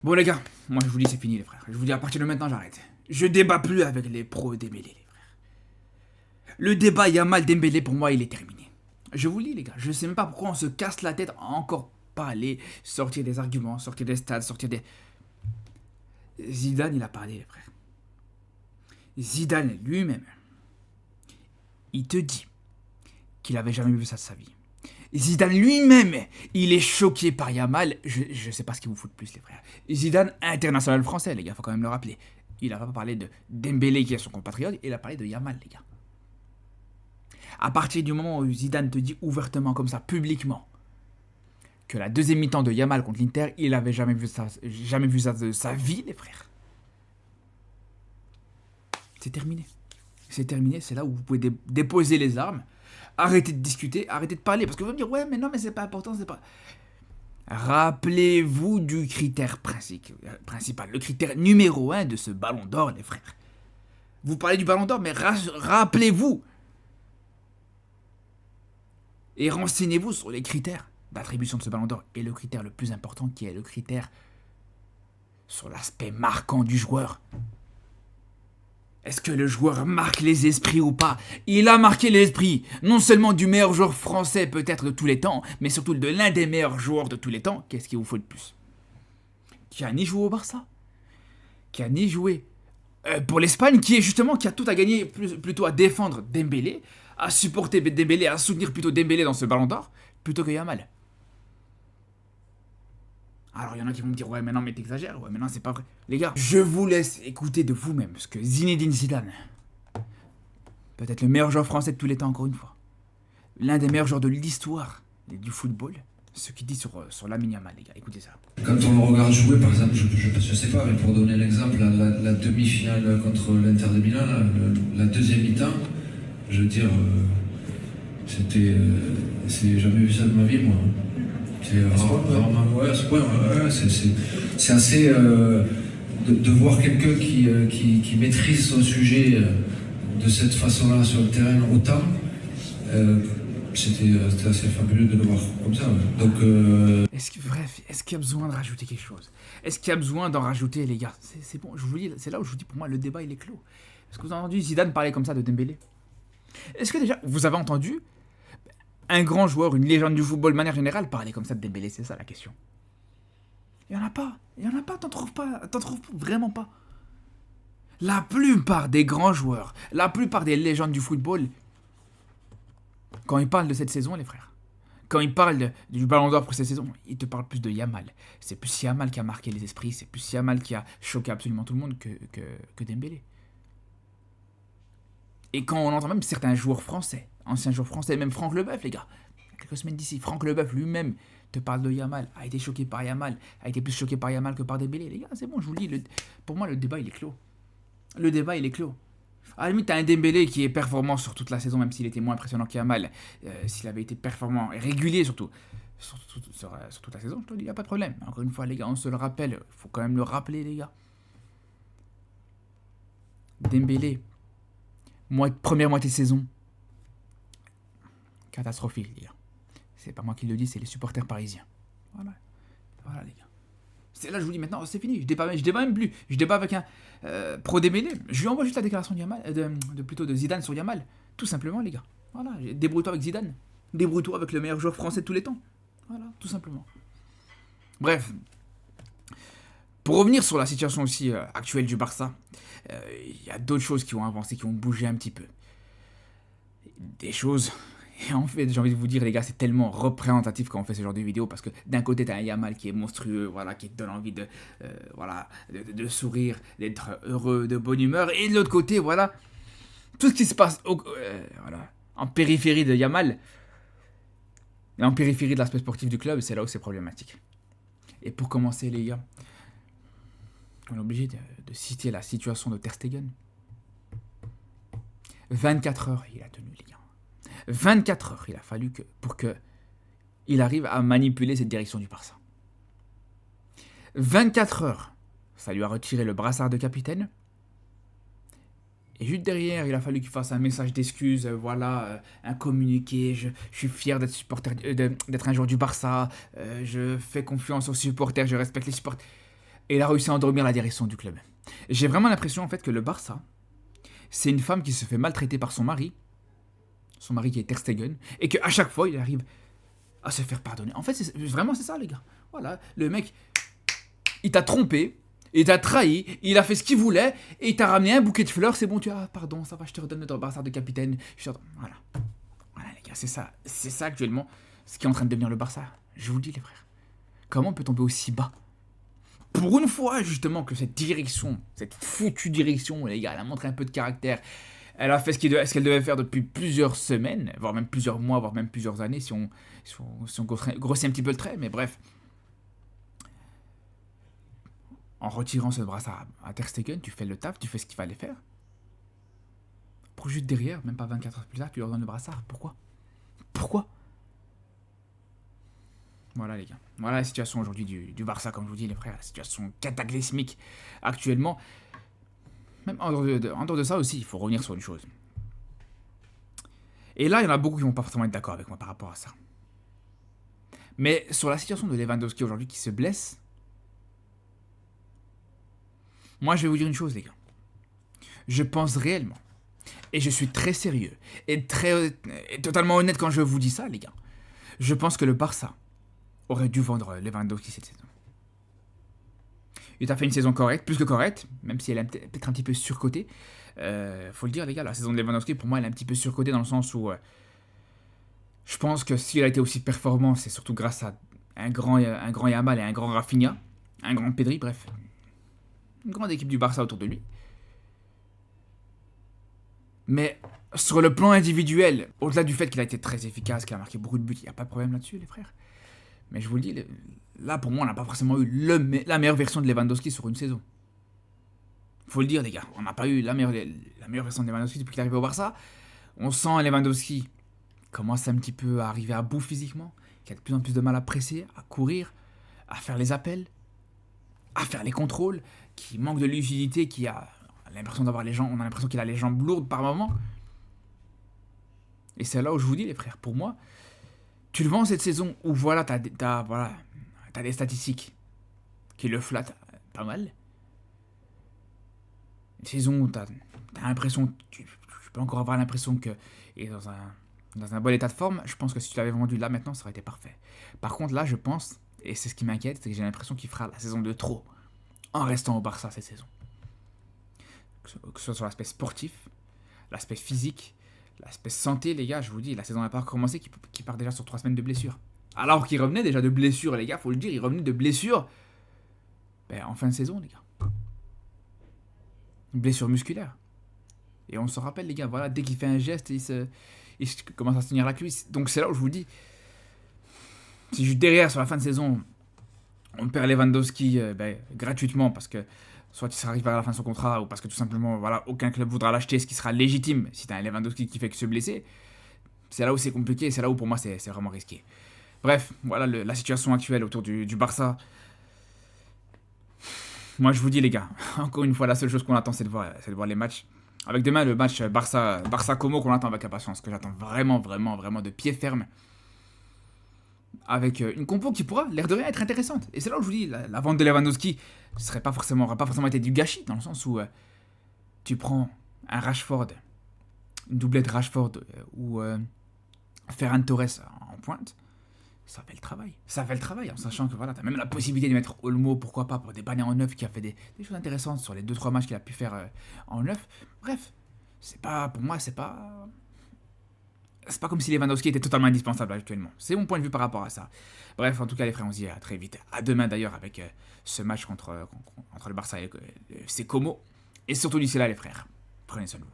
Bon les gars, moi je vous dis c'est fini les frères. Je vous dis à partir de maintenant j'arrête. Je débat plus avec les pros Dembélé les frères. Le débat Yamal Dembélé pour moi il est terminé. Je vous le dis les gars, je sais même pas pourquoi on se casse la tête à encore parler, sortir des arguments, sortir des stats, sortir des... Zidane il a parlé les frères. Zidane lui-même, il te dit qu'il avait jamais vu ça de sa vie. Zidane lui-même, il est choqué par Yamal. Je sais pas ce qui vous fout de plus, les frères. Zidane, international français, les gars, faut quand même le rappeler. Il a pas parlé de Dembélé, qui est son compatriote, il a parlé de Yamal, les gars. À partir du moment où Zidane te dit ouvertement, comme ça, publiquement, que la deuxième mi-temps de Yamal contre l'Inter, il avait jamais vu ça de sa vie, les frères. C'est terminé. C'est terminé, c'est là où vous pouvez déposer les armes. Arrêtez de discuter, arrêtez de parler. Parce que vous allez me dire, ouais, mais non, mais c'est pas important, c'est pas... Rappelez-vous du critère principal, le critère numéro 1 de ce ballon d'or, les frères. Vous parlez du ballon d'or, mais rappelez-vous. Et renseignez-vous sur les critères d'attribution de ce ballon d'or. Et le critère le plus important, qui est le critère sur l'aspect marquant du joueur. Est-ce que le joueur marque les esprits ou pas? Il a marqué les esprits, non seulement du meilleur joueur français peut-être de tous les temps, mais surtout de l'un des meilleurs joueurs de tous les temps. Qu'est-ce qu'il vous faut de plus? Qui a ni joué au Barça, qui a ni joué pour l'Espagne, qui a tout à gagner, plutôt à défendre Dembélé, à supporter Dembélé, à soutenir plutôt Dembélé dans ce ballon d'or, plutôt que Yamal. Alors il y en a qui vont me dire, ouais mais non mais t'exagères, ouais mais non c'est pas vrai. Les gars, je vous laisse écouter de vous-même ce que Zinedine Zidane, peut-être le meilleur joueur français de tous les temps encore une fois, l'un des meilleurs joueurs de l'histoire du football, ce qu'il dit sur Lamine Yamal, les gars, écoutez ça. Quand on le regarde jouer, par exemple, je sais pas, mais pour donner l'exemple, la demi-finale contre l'Inter de Milan, la deuxième mi-temps, je veux dire, c'est jamais vu ça de ma vie, moi. C'est rarement, ouais, à ce point, ouais, c'est assez de voir quelqu'un qui maîtrise son sujet de cette façon-là sur le terrain autant. C'était assez fabuleux de le voir comme ça. Ouais. Donc, Est-ce qu'il y a besoin de rajouter quelque chose? Est-ce qu'il y a besoin d'en rajouter, les gars? C'est bon, je vous dis, c'est là où je vous dis, pour moi, le débat, il est clos. Est-ce que vous avez entendu Zidane parler comme ça de Dembélé? Est-ce que déjà, vous avez entendu un grand joueur, une légende du football de manière générale, parler comme ça de Dembélé? C'est ça la question. Il n'y en a pas. Il n'y en a pas, t'en trouves vraiment pas. La plupart des grands joueurs, la plupart des légendes du football, quand ils parlent de cette saison, les frères, quand ils parlent du ballon d'or pour cette saison, ils te parlent plus de Yamal. C'est plus Yamal qui a marqué les esprits, c'est plus Yamal qui a choqué absolument tout le monde que Dembélé. Et quand on entend même certains joueurs français, anciens joueurs français, même Franck Leboeuf, les gars, quelques semaines d'ici, Franck Leboeuf lui-même te parle de Yamal, a été choqué par Yamal, a été plus choqué par Yamal que par Dembélé. Les gars, c'est bon, je vous le dis, pour moi, le débat, il est clos. Le débat, il est clos. À la limite, t'as un Dembélé qui est performant sur toute la saison, même s'il était moins impressionnant qu'Yamal, s'il avait été performant et régulier surtout, sur toute la saison, je te dis, il n'y a pas de problème. Encore une fois, les gars, on se le rappelle, il faut quand même le rappeler, les gars. Dembélé, première moitié de saison, catastrophique, les gars. C'est pas moi qui le dis, c'est les supporters parisiens. Voilà, voilà les gars. C'est là je vous dis maintenant, c'est fini, je débat même plus. Je débat avec un pro Dembélé. Je lui envoie juste la déclaration de Yamal, plutôt de Zidane sur Yamal. Tout simplement, les gars. Voilà, débrouille-toi avec Zidane. Débrouille-toi avec le meilleur joueur français de tous les temps. Voilà, tout simplement. Bref. Pour revenir sur la situation aussi actuelle du Barça, il y a d'autres choses qui ont avancé, qui ont bougé un petit peu. Des choses. Et en fait, j'ai envie de vous dire, les gars, c'est tellement représentatif quand on fait ce genre de vidéo, parce que d'un côté, t'as un Yamal qui est monstrueux, voilà, qui te donne envie de sourire, d'être heureux, de bonne humeur, et de l'autre côté, voilà, tout ce qui se passe en périphérie de Yamal, et en périphérie de l'aspect sportif du club, c'est là où c'est problématique. Et pour commencer, les gars, on est obligé de citer la situation de Ter Stegen. 24 heures, il a tenu, les gars. 24 heures il a fallu pour qu'il arrive à manipuler cette direction du Barça. 24 heures, ça lui a retiré le brassard de capitaine. Et juste derrière, il a fallu qu'il fasse un message d'excuse, un communiqué. Je suis fier d'être supporter, d'être un joueur du Barça. Je fais confiance aux supporters, je respecte les supporters. Et il a réussi à endormir la direction du club. J'ai vraiment l'impression en fait que le Barça, c'est une femme qui se fait maltraiter par son mari qui est Ter Stegen, et qu'à chaque fois il arrive à se faire pardonner. En fait, c'est ça les gars. Voilà, le mec, il t'a trompé, il t'a trahi, il a fait ce qu'il voulait, et il t'a ramené un bouquet de fleurs, c'est bon, pardon, ça va, je te redonne notre brassard de capitaine. Voilà. Voilà les gars, c'est ça actuellement, ce qui est en train de devenir le Barça. Je vous le dis les frères. Comment on peut tomber aussi bas? Pour une fois, justement, que cette direction, cette foutue direction, les gars, elle a montré un peu de caractère. Elle a fait ce qu'elle devait faire depuis plusieurs semaines, voire même plusieurs mois, voire même plusieurs années, si on grossit un petit peu le trait, mais bref. En retirant ce brassard à Ter Stegen, tu fais le taf, tu fais ce qu'il fallait faire. Pour juste derrière, même pas 24 heures plus tard, tu leur donnes le brassard. Pourquoi? Voilà les gars, voilà la situation aujourd'hui du Barça, comme je vous dis les frères, la situation cataclysmique actuellement. Même en dehors de ça aussi, il faut revenir sur une chose. Et là, il y en a beaucoup qui vont pas forcément être d'accord avec moi par rapport à ça. Mais sur la situation de Lewandowski aujourd'hui qui se blesse, moi je vais vous dire une chose les gars. Je pense réellement, et je suis très sérieux, et totalement honnête quand je vous dis ça les gars, je pense que le Barça aurait dû vendre Lewandowski cette saison. Il a fait une saison correcte, plus que correcte, même si elle est peut-être un petit peu surcotée. Faut le dire les gars, la saison de Lewandowski pour moi elle est un petit peu surcotée dans le sens où je pense que s'il a été aussi performant, c'est surtout grâce à un grand Yamal et un grand Rafinha, un grand Pedri, bref. Une grande équipe du Barça autour de lui. Mais sur le plan individuel, au-delà du fait qu'il a été très efficace, qu'il a marqué beaucoup de buts, il n'y a pas de problème là-dessus les frères. Mais je vous le dis, là pour moi on n'a pas forcément eu la meilleure version de Lewandowski sur une saison. Faut le dire les gars, on n'a pas eu la meilleure version de Lewandowski depuis qu'il est arrivé au Barça. On sent Lewandowski commence un petit peu à arriver à bout physiquement, qui a de plus en plus de mal à presser, à courir, à faire les appels, à faire les contrôles, qui manque de lucidité, qui a l'impression d'avoir on a l'impression qu'il a les jambes lourdes par moment. Et c'est là où je vous dis les frères, pour moi, tu le vends cette saison où voilà, t'as des statistiques qui le flattent pas mal. Une saison où t'as l'impression, tu peux encore avoir l'impression qu'il est dans un bon état de forme. Je pense que si tu l'avais vendu là maintenant, ça aurait été parfait. Par contre là, je pense, et c'est ce qui m'inquiète, c'est que j'ai l'impression qu'il fera la saison de trop en restant au Barça cette saison. Que ce soit sur l'aspect sportif, l'aspect physique, l'aspect santé, les gars, je vous dis, la saison n'a pas recommencé, qui part déjà sur 3 semaines de blessure. Alors qu'il revenait déjà de blessure, les gars, faut le dire, il revenait de blessure en fin de saison, les gars. Une blessure musculaire. Et on se rappelle, les gars, voilà, dès qu'il fait un geste, il commence à se tenir la cuisse. Donc c'est là où je vous dis, si juste derrière, sur la fin de saison, on perd Lewandowski gratuitement, parce que soit il sera arrivé à la fin de son contrat, ou parce que tout simplement, voilà, aucun club voudra l'acheter, ce qui sera légitime si t'as un Lewandowski qui fait que se blesser. C'est là où c'est compliqué, c'est là où pour moi c'est vraiment risqué. Bref, voilà la situation actuelle autour du Barça. Moi je vous dis les gars, encore une fois la seule chose qu'on attend c'est de voir les matchs. Avec demain le match Barça-Como qu'on attend avec impatience, que j'attends vraiment de pied ferme. Avec une compo qui pourra, l'air de rien, être intéressante. Et c'est là où je vous dis, la vente de Lewandowski n'aurait pas forcément été du gâchis, dans le sens où tu prends un Rashford, une doublette Rashford ou Ferran Torres en pointe, ça fait le travail, en sachant que voilà, tu as même la possibilité de mettre Olmo, pourquoi pas, pour dépanner en neuf, qui a fait des choses intéressantes sur les 2-3 matchs qu'il a pu faire en neuf. Bref, pour moi, c'est pas comme si Lewandowski était totalement indispensable actuellement. C'est mon point de vue par rapport à ça. Bref, en tout cas, les frères, on se dit à très vite. À demain d'ailleurs avec ce match entre le Barça et le FC Como. Et surtout d'ici là, les frères, prenez soin de vous.